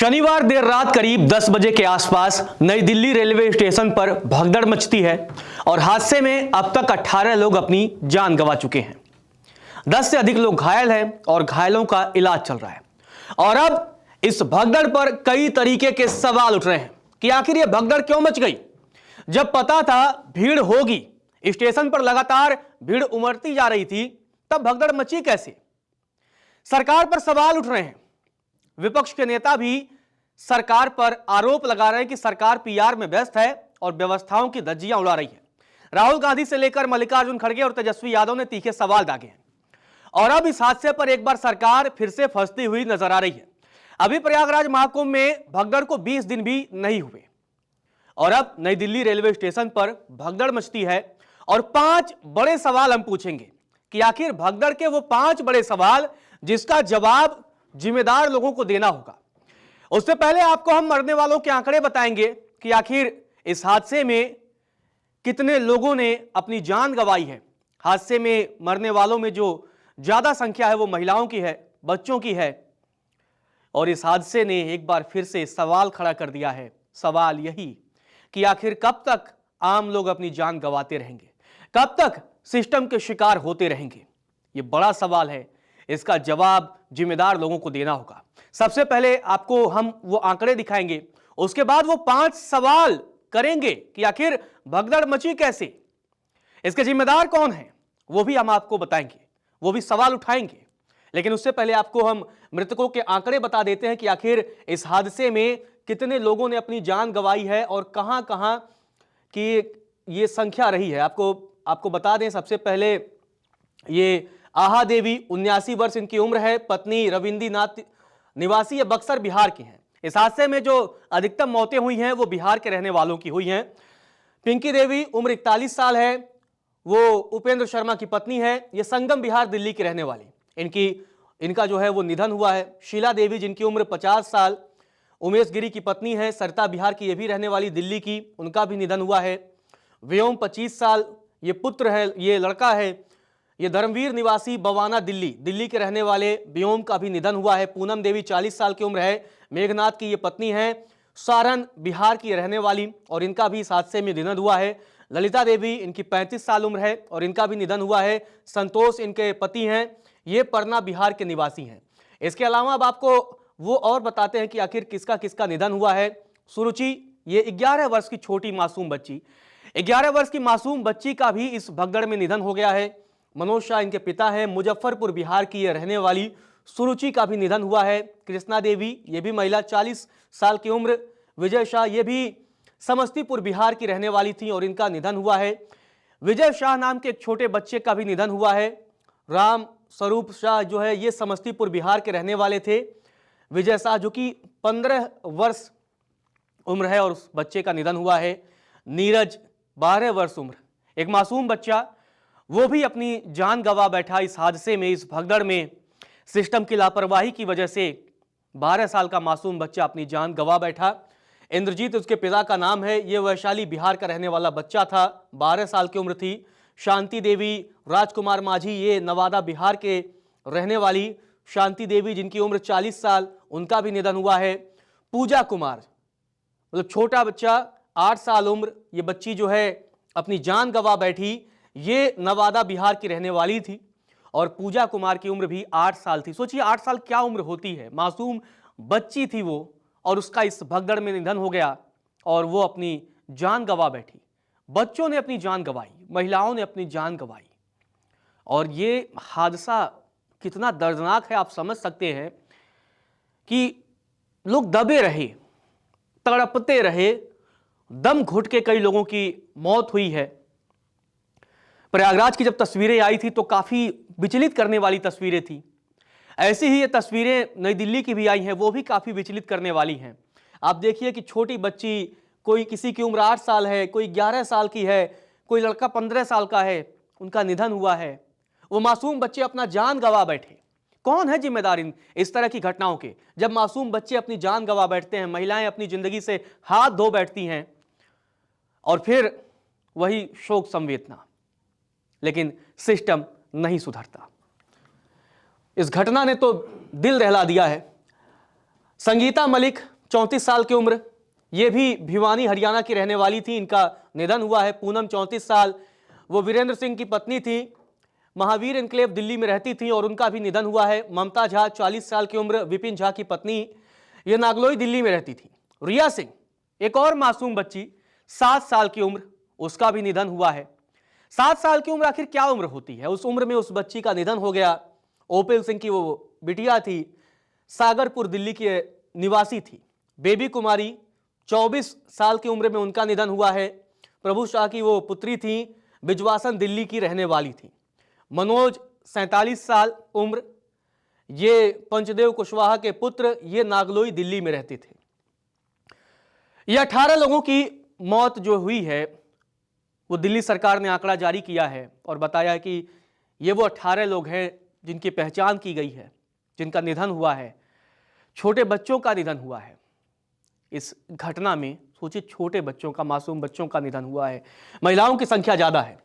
शनिवार देर रात करीब 10 बजे के आसपास नई दिल्ली रेलवे स्टेशन पर भगदड़ मचती है और हादसे में अब तक 18 लोग अपनी जान गंवा चुके हैं। 10 से अधिक लोग घायल हैं और घायलों का इलाज चल रहा है। और अब इस भगदड़ पर कई तरीके के सवाल उठ रहे हैं कि आखिर यह भगदड़ क्यों मच गई। जब पता था भीड़ होगी, स्टेशन पर लगातार भीड़ उमड़ती जा रही थी, तब भगदड़ मची कैसे? सरकार पर सवाल उठ रहे हैं। विपक्ष के नेता भी सरकार पर आरोप लगा रहे हैं कि सरकार पीआर में व्यस्त है और व्यवस्थाओं की धज्जियां उड़ा रही है। राहुल गांधी से लेकर मल्लिकार्जुन खड़गे और तेजस्वी यादव ने तीखे सवाल दागे हैं। और अब इस हादसे पर एक बार सरकार फिर से फंसती हुई नजर आ रही है। अभी प्रयागराज महाकुंभ में भगदड़ को 20 दिन भी नहीं हुए और अब नई दिल्ली रेलवे स्टेशन पर भगदड़ मचती है और 5 बड़े सवाल हम पूछेंगे कि आखिर भगदड़ के वो 5 बड़े सवाल जिसका जवाब जिम्मेदार लोगों को देना होगा। उससे पहले आपको हम मरने वालों के आंकड़े बताएंगे कि आखिर इस हादसे में कितने लोगों ने अपनी जान गंवाई है। हादसे में मरने वालों में जो ज्यादा संख्या है वो महिलाओं की है, बच्चों की है। और इस हादसे ने एक बार फिर से सवाल खड़ा कर दिया है। सवाल यही कि आखिर कब तक आम लोग अपनी जान गंवाते रहेंगे, कब तक सिस्टम के शिकार होते रहेंगे? ये बड़ा सवाल है, इसका जवाब जिम्मेदार लोगों को देना होगा। सबसे पहले आपको हम वो आंकड़े दिखाएंगे, उसके बाद वो 5 सवाल करेंगे कि आखिर भगदड़ मची कैसे, इसके जिम्मेदार कौन हैं, वो भी हम आपको बताएंगे, वो भी सवाल उठाएंगे। लेकिन उससे पहले आपको हम मृतकों के आंकड़े बता देते हैं कि आखिर इस हादसे में कितने लोगों ने अपनी जान गंवाई है और कहां कहां की ये संख्या रही है। आपको बता दें, सबसे पहले ये आहा देवी 79 वर्ष इनकी उम्र है, पत्नी रविंद्र नाथ निवासी है, बक्सर बिहार की हैं। इस हादसे में जो अधिकतम मौतें हुई हैं वो बिहार के रहने वालों की हुई हैं। पिंकी देवी उम्र 41 साल है, वो उपेंद्र शर्मा की पत्नी है, ये संगम बिहार दिल्ली की रहने वाली, इनका जो है वो निधन हुआ है। शीला देवी जिनकी उम्र 50 साल उमेश गिरी की पत्नी है, सरता बिहार की, ये भी रहने वाली दिल्ली की, उनका भी निधन हुआ है। व्योम 25 साल ये पुत्र है, ये लड़का है, ये धर्मवीर निवासी बवाना दिल्ली के रहने वाले व्योम का भी निधन हुआ है। पूनम देवी 40 साल की उम्र है, मेघनाथ की ये पत्नी है, सारण बिहार की रहने वाली, और इनका भी इस हादसे में निधन हुआ है। ललिता देवी इनकी 35 साल उम्र है और इनका भी निधन हुआ है। संतोष इनके पति हैं, ये पटना बिहार के निवासी हैं। इसके अलावा अब आपको वो और बताते हैं कि आखिर किसका किसका निधन हुआ है। सुरुचि ये 11 वर्ष की छोटी मासूम बच्ची, 11 वर्ष की मासूम बच्ची का भी इस भगदड़ में निधन हो गया है। मनोज शाह इनके पिता हैं, मुजफ्फरपुर बिहार की ये रहने वाली सुरुचि का भी निधन हुआ है। कृष्णा देवी ये भी महिला 40 साल की उम्र, विजय शाह ये भी समस्तीपुर बिहार की रहने वाली थी और इनका निधन हुआ है। विजय शाह नाम के एक छोटे बच्चे का भी निधन हुआ है। राम स्वरूप शाह जो है ये समस्तीपुर बिहार के रहने वाले थे। विजय शाह जो कि 15 वर्ष उम्र है और उस बच्चे का निधन हुआ है। नीरज 12 वर्ष उम्र, एक मासूम बच्चा, वो भी अपनी जान गंवा बैठा इस हादसे में, इस भगदड़ में। सिस्टम की लापरवाही की वजह से 12 साल का मासूम बच्चा अपनी जान गंवा बैठा। इंद्रजीत उसके पिता का नाम है, ये वैशाली बिहार का रहने वाला बच्चा था, 12 साल की उम्र थी। शांति देवी, राजकुमार माझी ये नवादा बिहार के रहने वाली शांति देवी जिनकी उम्र 40 साल, उनका भी निधन हुआ है। पूजा कुमार मतलब छोटा बच्चा 8 साल उम्र, ये बच्ची जो है अपनी जान गंवा बैठी, ये नवादा बिहार की रहने वाली थी और पूजा कुमार की उम्र भी 8 साल थी। सोचिए 8 साल क्या उम्र होती है, मासूम बच्ची थी वो, और उसका इस भगदड़ में निधन हो गया और वो अपनी जान गंवा बैठी। बच्चों ने अपनी जान गंवाई, महिलाओं ने अपनी जान गंवाई। और ये हादसा कितना दर्दनाक है आप समझ सकते हैं कि लोग दबे रहे, तड़पते रहे, दम घुट के कई लोगों की मौत हुई है। प्रयागराज की जब तस्वीरें आई थी तो काफी विचलित करने वाली तस्वीरें थी। ऐसी ही ये तस्वीरें नई दिल्ली की भी आई हैं, वो भी काफी विचलित करने वाली हैं। आप देखिए कि छोटी बच्ची, कोई किसी की उम्र 8 साल है, कोई 11 साल की है, कोई लड़का 15 साल का है, उनका निधन हुआ है। वो मासूम बच्चे अपना जान गंवा बैठे। कौन है जिम्मेदार इस तरह की घटनाओं के? जब मासूम बच्चे अपनी जान गंवा बैठते हैं, महिलाएं अपनी जिंदगी से हाथ धो बैठती हैं और फिर वही शोक संवेदना, लेकिन सिस्टम नहीं सुधरता। इस घटना ने तो दिल दहला दिया है। संगीता मलिक 34 साल की उम्र, ये भी भिवानी हरियाणा की रहने वाली थी, इनका निधन हुआ है। पूनम 34 साल, वो वीरेंद्र सिंह की पत्नी थी, महावीर एन्क्लेव दिल्ली में रहती थी और उनका भी निधन हुआ है। ममता झा 40 साल की उम्र, विपिन झा की पत्नी, ये नागलोई दिल्ली में रहती थी। रिया सिंह एक और मासूम बच्ची 7 साल की उम्र, उसका भी निधन हुआ है। 7 साल की उम्र आखिर क्या उम्र होती है? उस उम्र में उस बच्ची का निधन हो गया। ओपेल सिंह की वो बिटिया थी, सागरपुर दिल्ली की निवासी थी। बेबी कुमारी 24 साल की उम्र में उनका निधन हुआ है। प्रभु शाह की वो पुत्री थी, बिजवासन दिल्ली की रहने वाली थी। मनोज 47 साल उम्र, ये पंचदेव कुशवाहा के पुत्र, ये नागलोई दिल्ली में रहते थे। ये 18 लोगों की मौत जो हुई है वो दिल्ली सरकार ने आंकड़ा जारी किया है और बताया कि ये वो 18 लोग हैं जिनकी पहचान की गई है, जिनका निधन हुआ है। छोटे बच्चों का निधन हुआ है इस घटना में। सोचिए, छोटे बच्चों का, मासूम बच्चों का निधन हुआ है। महिलाओं की संख्या ज्यादा है।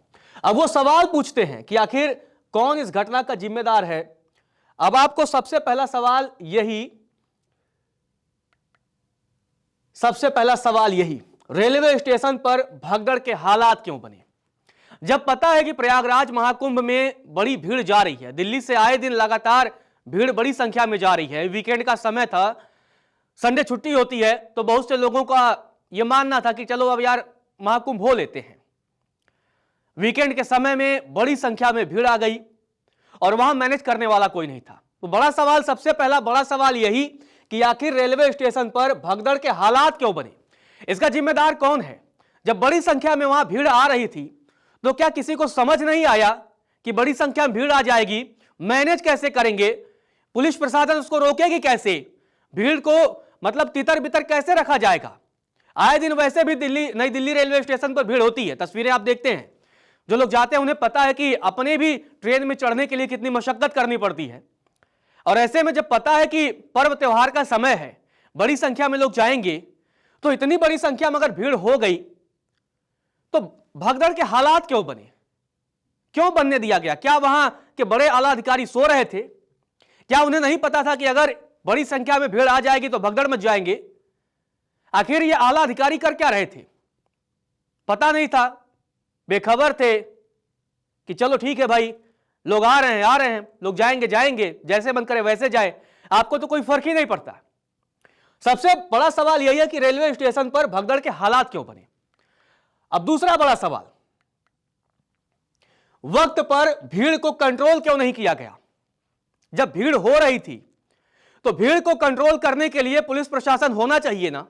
अब वो सवाल पूछते हैं कि आखिर कौन इस घटना का जिम्मेदार है। अब आपको सबसे पहला सवाल यही, रेलवे स्टेशन पर भगदड़ के हालात क्यों बने? जब पता है कि प्रयागराज महाकुंभ में बड़ी भीड़ जा रही है, दिल्ली से आए दिन लगातार भीड़ बड़ी संख्या में जा रही है, वीकेंड का समय था, संडे छुट्टी होती है, तो बहुत से लोगों का यह मानना था कि चलो अब यार महाकुंभ हो लेते हैं। वीकेंड के समय में बड़ी संख्या में भीड़ आ गई और वहां मैनेज करने वाला कोई नहीं था। तो बड़ा सवाल, सबसे पहला बड़ा सवाल यही कि आखिर रेलवे स्टेशन पर भगदड़ के हालात क्यों बने? इसका जिम्मेदार कौन है? जब बड़ी संख्या में वहां भीड़ आ रही थी तो क्या किसी को समझ नहीं आया कि बड़ी संख्या में भीड़ आ जाएगी, मैनेज कैसे करेंगे? पुलिस प्रशासन उसको रोकेगी कैसे? भीड़ को मतलब तितर बितर कैसे रखा जाएगा? आए दिन वैसे भी नई दिल्ली रेलवे स्टेशन पर भीड़ होती है, तस्वीरें आप देखते हैं। जो लोग जाते हैं उन्हें पता है कि अपने भी ट्रेन में चढ़ने के लिए कितनी मशक्कत करनी पड़ती है। और ऐसे में जब पता है कि पर्व त्योहार का समय है, बड़ी संख्या में लोग जाएंगे, तो इतनी बड़ी संख्या में अगर भीड़ हो गई तो भगदड़ के हालात क्यों बने? क्यों बनने दिया गया? क्या वहां के बड़े आला अधिकारी सो रहे थे? क्या उन्हें नहीं पता था कि अगर बड़ी संख्या में भीड़ आ जाएगी तो भगदड़ मच जाएंगे? आखिर ये आला अधिकारी कर क्या रहे थे? पता नहीं था, बेखबर थे कि चलो ठीक है भाई, लोग आ रहे हैं, लोग जाएंगे, जैसे मन करे वैसे जाए, आपको तो कोई फर्क ही नहीं पड़ता। सबसे बड़ा सवाल यही है कि रेलवे स्टेशन पर भगदड़ के हालात क्यों बने। अब दूसरा बड़ा सवाल, वक्त पर भीड़ को कंट्रोल क्यों नहीं किया गया? जब भीड़ हो रही थी तो भीड़ को कंट्रोल करने के लिए पुलिस प्रशासन होना चाहिए ना,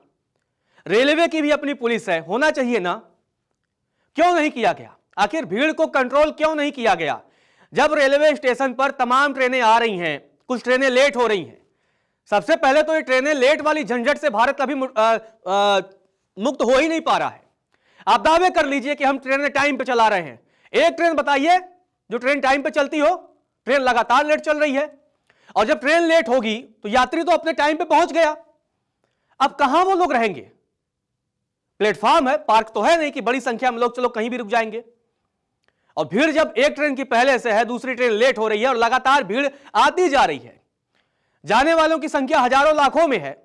रेलवे की भी अपनी पुलिस है, होना चाहिए ना, क्यों नहीं किया गया? आखिर भीड़ को कंट्रोल क्यों नहीं किया गया? जब रेलवे स्टेशन पर तमाम ट्रेनें आ रही हैं, कुछ ट्रेनें लेट हो रही हैं, सबसे पहले तो ये ट्रेनें लेट वाली झंझट से भारत अभी मुक्त हो ही नहीं पा रहा है। आप दावे कर लीजिए कि हम ट्रेनें टाइम पे चला रहे हैं, एक ट्रेन बताइए जो ट्रेन टाइम पे चलती हो? ट्रेन लगातार लेट चल रही है, और जब ट्रेन लेट होगी तो यात्री तो अपने टाइम पे पहुंच गया, अब कहां वो लोग रहेंगे? प्लेटफॉर्म है, पार्क तो है नहीं कि बड़ी संख्या में लोग चलो कहीं भी रुक जाएंगे। और भीड़ जब एक ट्रेन की पहले से है, दूसरी ट्रेन लेट हो रही है और लगातार भीड़ आती जा रही है, जाने वालों की संख्या हजारों लाखों में है,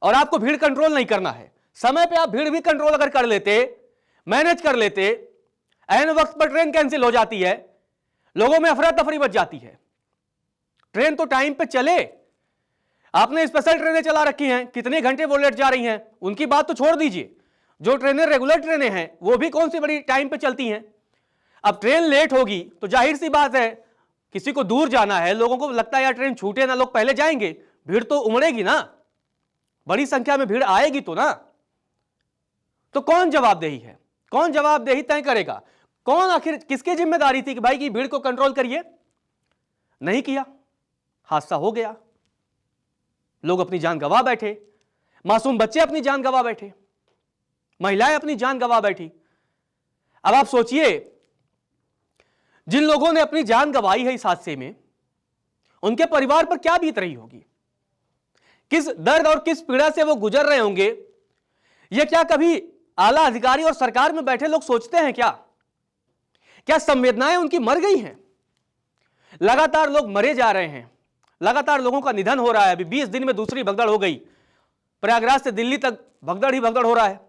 और आपको भीड़ कंट्रोल नहीं करना है। समय पे आप भीड़ भी कंट्रोल अगर कर लेते, मैनेज कर लेते, ऐन वक्त पर ट्रेन कैंसिल हो जाती है, लोगों में अफरा तफरी मच जाती है। ट्रेन तो टाइम पे चले, आपने स्पेशल ट्रेनें चला रखी हैं, कितने घंटे वो लेट जा रही हैं, उनकी बात तो छोड़ दीजिए। जो ट्रेनें रेगुलर ट्रेनें हैं वो भी कौन सी बड़ी टाइम पे चलती हैं। अब ट्रेन लेट होगी तो जाहिर सी बात है, किसी को दूर जाना है, लोगों को लगता है यार ट्रेन छूटे ना, लोग पहले जाएंगे, भीड़ तो उमड़ेगी ना, बड़ी संख्या में भीड़ आएगी तो ना। तो कौन जवाबदेही है? कौन जवाबदेही तय करेगा? कौन आखिर किसकी जिम्मेदारी थी कि भाई की भीड़ को कंट्रोल करिए? नहीं किया, हादसा हो गया, लोग अपनी जान गंवा बैठे, मासूम बच्चे अपनी जान गंवा बैठे, महिलाएं अपनी जान गंवा बैठी। अब आप सोचिए, जिन लोगों ने अपनी जान गंवाई है इस हादसे में, उनके परिवार पर क्या बीत रही होगी, किस दर्द और किस पीड़ा से वो गुजर रहे होंगे। यह क्या कभी आला अधिकारी और सरकार में बैठे लोग सोचते हैं क्या? क्या संवेदनाएं उनकी मर गई हैं? लगातार लोग मरे जा रहे हैं, लगातार लोगों का निधन हो रहा है। अभी 20 दिन में दूसरी भगदड़ हो गई, प्रयागराज से दिल्ली तक भगदड़ ही भगदड़ हो रहा है,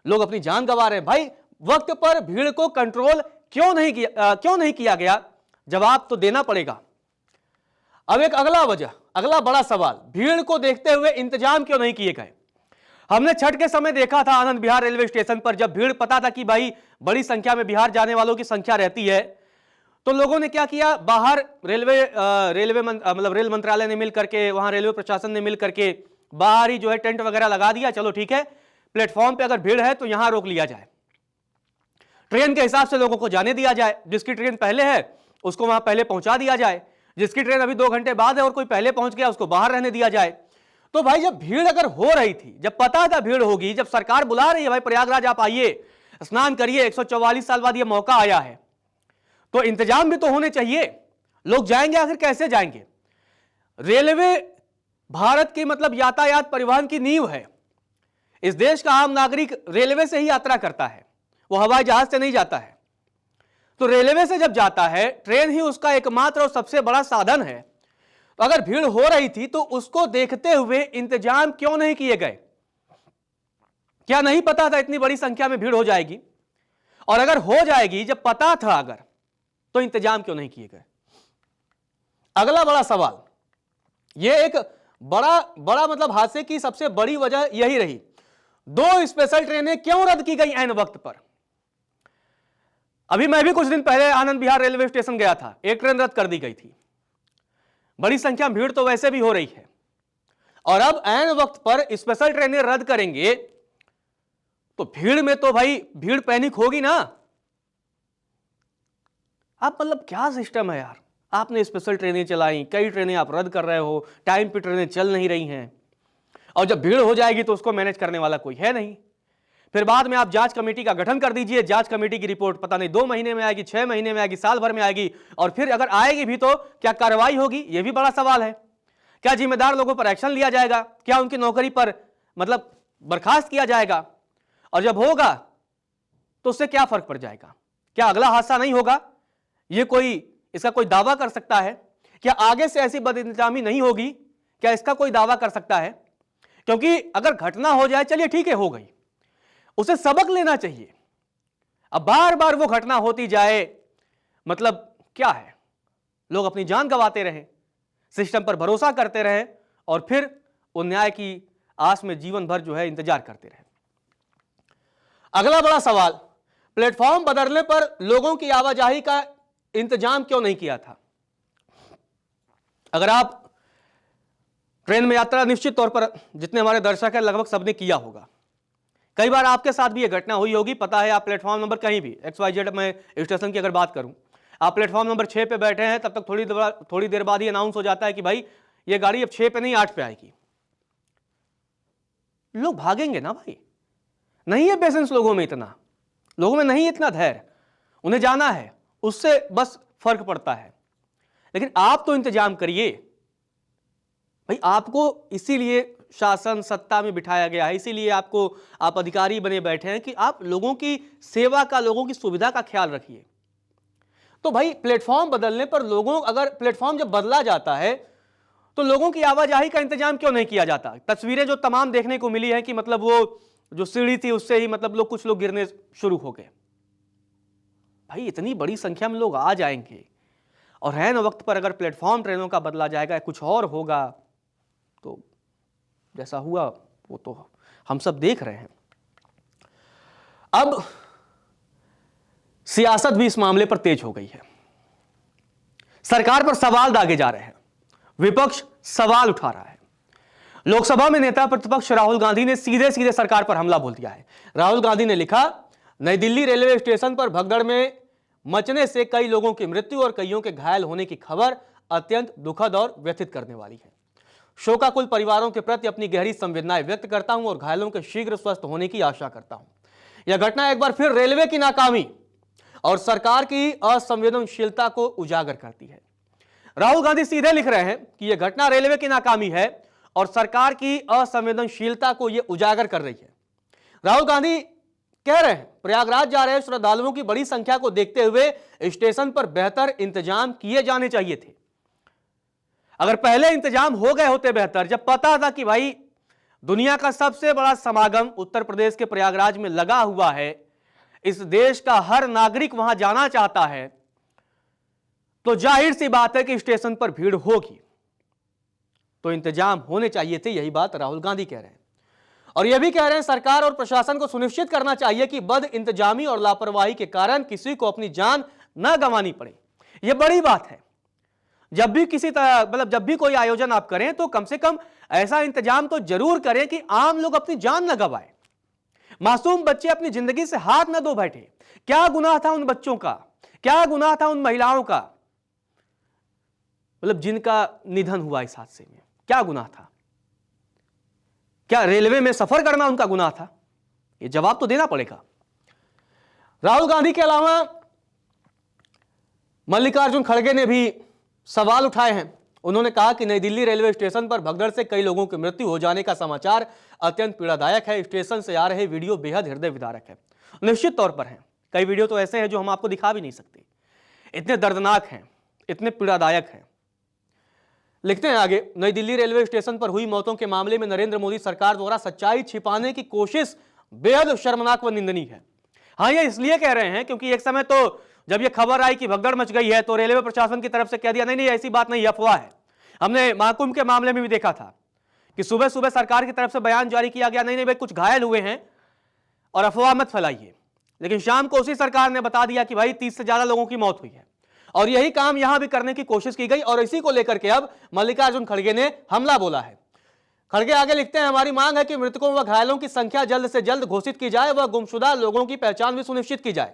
लोग अपनी जान गंवा रहे हैं। भाई वक्त पर भीड़ को कंट्रोल क्यों नहीं किया गया? जवाब तो देना पड़ेगा। अब एक अगला बड़ा सवाल, भीड़ को देखते हुए इंतजाम क्यों नहीं किए गए? हमने छठ के समय देखा था आनंद विहार रेलवे स्टेशन पर, जब भीड़ पता था कि भाई बड़ी संख्या में बिहार जाने वालों की संख्या रहती है, तो लोगों ने क्या किया, बाहर रेल मंत्रालय ने मिल करके, वहां रेलवे प्रशासन ने मिल करके बाहर ही जो है टेंट वगैरह लगा दिया। चलो ठीक है, प्लेटफॉर्म पे अगर भीड़ है तो यहां रोक लिया जाए, ट्रेन के हिसाब से लोगों को जाने दिया जाए, जिसकी ट्रेन पहले है उसको वहां पहले पहुंचा दिया जाए, जिसकी ट्रेन अभी 2 घंटे बाद है और कोई पहले पहुंच गया उसको बाहर रहने दिया जाए। तो भाई जब भीड़ अगर हो रही थी, जब पता था भीड़ होगी, जब सरकार बुला रही है भाई प्रयागराज आप आइए, स्नान करिए, 144 साल बाद यह मौका आया है, तो इंतजाम भी तो होने चाहिए। लोग जाएंगे आखिर कैसे जाएंगे? रेलवे भारत की मतलब यातायात परिवहन की नींव है। इस देश का आम नागरिक रेलवे से ही यात्रा करता है, वो हवाई जहाज से नहीं जाता है। तो रेलवे से जब जाता है, ट्रेन ही उसका एकमात्र और सबसे बड़ा साधन है। तो अगर भीड़ हो रही थी तो उसको देखते हुए इंतजाम क्यों नहीं किए गए? क्या नहीं पता था इतनी बड़ी संख्या में भीड़ हो जाएगी? और अगर हो जाएगी, जब पता था अगर, तो इंतजाम क्यों नहीं किए गए? अगला बड़ा सवाल, यह एक बड़ा मतलब हादसे की सबसे बड़ी वजह यही रही, 2 स्पेशल ट्रेनें क्यों रद्द की गई ऐन वक्त पर? अभी मैं भी कुछ दिन पहले आनंद विहार रेलवे स्टेशन गया था, एक ट्रेन रद्द कर दी गई थी। बड़ी संख्या में भीड़ तो वैसे भी हो रही है, और अब ऐन वक्त पर स्पेशल ट्रेनें रद्द करेंगे तो भीड़ में तो भाई भीड़ पैनिक होगी ना। आप मतलब क्या सिस्टम है यार? आपने स्पेशल ट्रेनें चलाई, कई ट्रेनें आप रद्द कर रहे हो, टाइम पे ट्रेनें चल नहीं रही हैं, और जब भीड़ हो जाएगी तो उसको मैनेज करने वाला कोई है नहीं। फिर बाद में आप जांच कमेटी का गठन कर दीजिए, जांच कमेटी की रिपोर्ट पता नहीं 2 महीने में आएगी, 6 महीने में आएगी, साल भर में आएगी, और फिर अगर आएगी भी तो क्या कार्रवाई होगी? यह भी बड़ा सवाल है। क्या जिम्मेदार लोगों पर एक्शन लिया जाएगा? क्या उनकी नौकरी पर मतलब बर्खास्त किया जाएगा? और जब होगा तो उससे क्या फर्क पड़ जाएगा? क्या अगला हादसा नहीं होगा? इसका कोई दावा कर सकता है? क्या आगे से ऐसी बदइंतजामी नहीं होगी? क्या इसका कोई दावा कर सकता है? क्योंकि अगर घटना हो जाए, चलिए ठीक है, हो गई, उसे सबक लेना चाहिए। अब बार बार वो घटना होती जाए, मतलब क्या है? लोग अपनी जान गंवाते रहें, सिस्टम पर भरोसा करते रहें, और फिर वो न्याय की आस में जीवन भर जो है इंतजार करते रहें। अगला बड़ा सवाल, प्लेटफॉर्म बदलने पर लोगों की आवाजाही का इंतजाम क्यों नहीं किया था? अगर आप ट्रेन में यात्रा, निश्चित तौर पर जितने हमारे दर्शक हैं लगभग सबने किया होगा, कई बार आपके साथ भी यह घटना हुई होगी। पता है, आप प्लेटफॉर्म नंबर कहीं भी XYZ में स्टेशन की अगर बात करूं, आप प्लेटफॉर्म नंबर 6 पे बैठे हैं, तब तक थोड़ी देर बाद ही अनाउंस हो जाता है कि भाई ये गाड़ी अब 6 पे नहीं 8 पे आएगी। लोग भागेंगे ना भाई, नहीं है पेशेंस लोगों में, लोगों में नहीं इतना धैर्य, उन्हें जाना है, उससे बस फर्क पड़ता है। लेकिन आप तो इंतजाम करिए भाई, आपको इसीलिए शासन सत्ता में बिठाया गया है, इसीलिए आप अधिकारी बने बैठे हैं कि आप लोगों की सेवा का, लोगों की सुविधा का ख्याल रखिए। तो भाई प्लेटफॉर्म बदलने पर अगर प्लेटफॉर्म जब बदला जाता है तो लोगों की आवाजाही का इंतजाम क्यों नहीं किया जाता? तस्वीरें जो तमाम देखने को मिली है कि मतलब वो जो सीढ़ी थी उससे ही मतलब कुछ लोग गिरने शुरू हो गए। भाई इतनी बड़ी संख्या में लोग आ जाएंगे, और ऐन वक्त पर अगर प्लेटफॉर्म ट्रेनों का बदला जाएगा, कुछ और होगा, तो जैसा हुआ वो तो हम सब देख रहे हैं। अब सियासत भी इस मामले पर तेज हो गई है, सरकार पर सवाल दागे जा रहे हैं, विपक्ष सवाल उठा रहा है। लोकसभा में नेता प्रतिपक्ष राहुल गांधी ने सीधे सीधे सरकार पर हमला बोल दिया है। राहुल गांधी ने लिखा, नई दिल्ली रेलवे स्टेशन पर भगदड़ में मचने से कई लोगों की मृत्यु और कईयों के घायल होने की खबर अत्यंत दुखद और व्यथित करने वाली है। शोकाकुल परिवारों के प्रति अपनी गहरी संवेदनाएं व्यक्त करता हूं और घायलों के शीघ्र स्वस्थ होने की आशा करता हूं। यह घटना एक बार फिर रेलवे की नाकामी और सरकार की असंवेदनशीलता को उजागर करती है। राहुल गांधी सीधे लिख रहे हैं कि यह घटना रेलवे की नाकामी है और सरकार की असंवेदनशीलता को यह उजागर कर रही है। राहुल गांधी कह रहे हैं, प्रयागराज जा रहे श्रद्धालुओं की बड़ी संख्या को देखते हुए स्टेशन पर बेहतर इंतजाम किए जाने चाहिए थे। अगर पहले इंतजाम हो गए होते बेहतर, जब पता था कि भाई दुनिया का सबसे बड़ा समागम उत्तर प्रदेश के प्रयागराज में लगा हुआ है, इस देश का हर नागरिक वहां जाना चाहता है, तो जाहिर सी बात है कि स्टेशन पर भीड़ होगी, तो इंतजाम होने चाहिए थे। यही बात राहुल गांधी कह रहे हैं और यह भी कह रहे हैं सरकार और प्रशासन को सुनिश्चित करना चाहिए कि बद इंतजामी और लापरवाही के कारण किसी को अपनी जान न गंवानी पड़े। यह बड़ी बात है। जब भी किसी तरह जब भी कोई आयोजन आप करें तो कम से कम ऐसा इंतजाम तो जरूर करें कि आम लोग अपनी जान न गंवाएं, मासूम बच्चे अपनी जिंदगी से हाथ न धो बैठे। क्या गुनाह था उन बच्चों का, क्या गुनाह था उन महिलाओं का, जिनका निधन हुआ इस हादसे में, क्या गुनाह था? क्या रेलवे में सफर करना उनका गुनाह था? यह जवाब तो देना पड़ेगा। राहुल गांधी के अलावा मल्लिकार्जुन खड़गे ने भी सवाल उठाए हैं। उन्होंने कहा कि नई दिल्ली रेलवे स्टेशन पर भगदड़ से कई लोगों की मृत्यु हो जाने का समाचार अत्यंत पीड़ादायक है। स्टेशन से आ रहे वीडियो बेहद हृदय विदारक है। निश्चित तौर पर है, कई वीडियो तो ऐसे हैं जो हम आपको दिखा भी नहीं सकते, इतने दर्दनाक हैं, इतने पीड़ादायक हैं। लिखते हैं आगे, नई दिल्ली रेलवे स्टेशन पर हुई मौतों के मामले में नरेंद्र मोदी सरकार द्वारा सच्चाई छिपाने की कोशिश बेहद शर्मनाक व निंदनीय है। हाँ, ये इसलिए कह रहे हैं क्योंकि एक समय तो जब ये खबर आई कि भगदड़ मच गई है तो रेलवे प्रशासन की तरफ से कह दिया नहीं ऐसी बात नहीं, अफवाह है। हमने महाकुंभ के मामले में भी देखा था कि सुबह सुबह सरकार की तरफ से बयान जारी किया गया, नहीं भाई कुछ घायल हुए हैं और अफवाह मत फैलाइए। लेकिन शाम को उसी सरकार ने बता दिया कि भाई 30 से ज्यादा लोगों की मौत हुई है और यही काम यहां भी करने की कोशिश की गई और इसी को लेकर के अब मल्लिकार्जुन खड़गे ने हमला बोला है। खड़गे आगे लिखते हैं, हमारी मांग है कि मृतकों व घायलों की संख्या जल्द से जल्द घोषित की जाए व गुमशुदा लोगों की पहचान भी सुनिश्चित की जाए।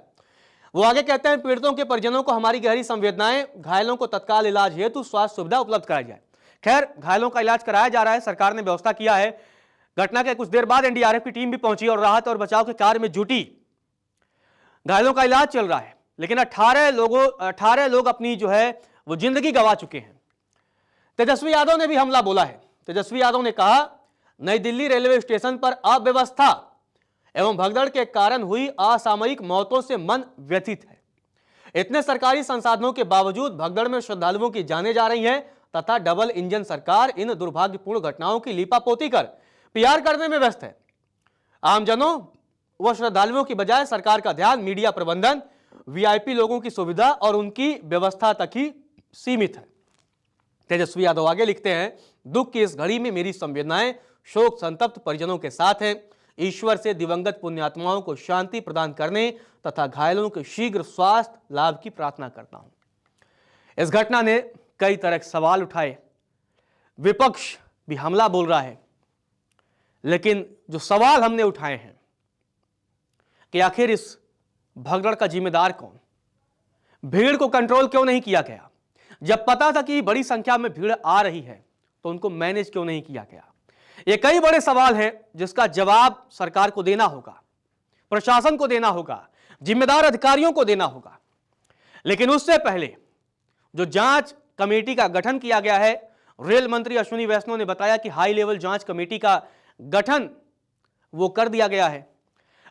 वो आगे कहते हैं, पीड़ितों के परिजनों को हमारी गहरी संवेदनाएं, घायलों को तत्काल इलाज हेतु स्वास्थ्य सुविधा उपलब्ध कराई जाए। खैर, घायलों का इलाज कराया जा रहा है, सरकार ने व्यवस्था किया है। घटना के कुछ देर बाद एनडीआरएफ की टीम भी पहुंची और राहत और बचाव के कार्य में जुटी। घायलों का इलाज चल रहा है, लेकिन 18 लोग अपनी जो है वो जिंदगी गंवा चुके हैं। तेजस्वी यादव ने भी हमला बोला है। तेजस्वी यादव ने कहा, नई दिल्ली रेलवे स्टेशन पर अव्यवस्था एवं भगदड़ के कारण हुई असामयिक मौतों से मन व्यथित है। इतने सरकारी संसाधनों के बावजूद भगदड़ में श्रद्धालुओं की जानें जा रही हैं तथा डबल इंजन सरकार इन दुर्भाग्यपूर्ण घटनाओं की लीपापोती कर पीआर करने में व्यस्त है। आमजनों व श्रद्धालुओं की बजाय सरकार का ध्यान मीडिया प्रबंधन, वीआईपी लोगों की सुविधा और उनकी व्यवस्था तक ही सीमित है। तेजस्वी यादव आगे लिखते हैं, दुख की इस घड़ी में मेरी संवेदनाएं शोक संतप्त परिजनों के साथ हैं। ईश्वर से दिवंगत पुण्यात्माओं को शांति प्रदान करने तथा घायलों के शीघ्र स्वास्थ्य लाभ की प्रार्थना करता हूं। इस घटना ने कई तरह के सवाल उठाए, विपक्ष भी हमला बोल रहा है, लेकिन जो सवाल हमने उठाए हैं कि आखिर इस भगदड़ का जिम्मेदार कौन, भीड़ को कंट्रोल क्यों नहीं किया गया, जब पता था कि बड़ी संख्या में भीड़ आ रही है तो उनको मैनेज क्यों नहीं किया गया। ये कई बड़े सवाल हैं जिसका जवाब सरकार को देना होगा, प्रशासन को देना होगा, जिम्मेदार अधिकारियों को देना होगा। लेकिन उससे पहले जो जांच कमेटी का गठन किया गया है, रेल मंत्री अश्विनी वैष्णव ने बताया कि हाई लेवल जांच कमेटी का गठन वो कर दिया गया है।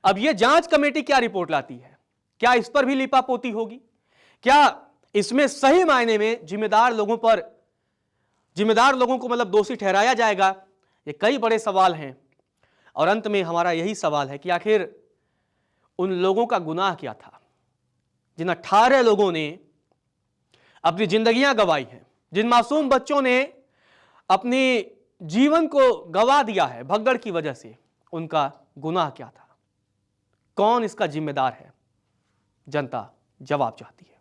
अब ये जांच कमेटी क्या रिपोर्ट लाती है, क्या इस पर भी लीपापोती होगी, क्या इसमें सही मायने में जिम्मेदार लोगों को दोषी ठहराया जाएगा। ये कई बड़े सवाल हैं और अंत में हमारा यही सवाल है कि आखिर उन लोगों का गुनाह क्या था, जिन 18 लोगों ने अपनी जिंदगियां गंवाई हैं, जिन मासूम बच्चों ने अपनी जीवन को गंवा दिया है भगदड़ की वजह से, उनका गुनाह क्या था, कौन इसका जिम्मेदार है। जनता जवाब चाहती है।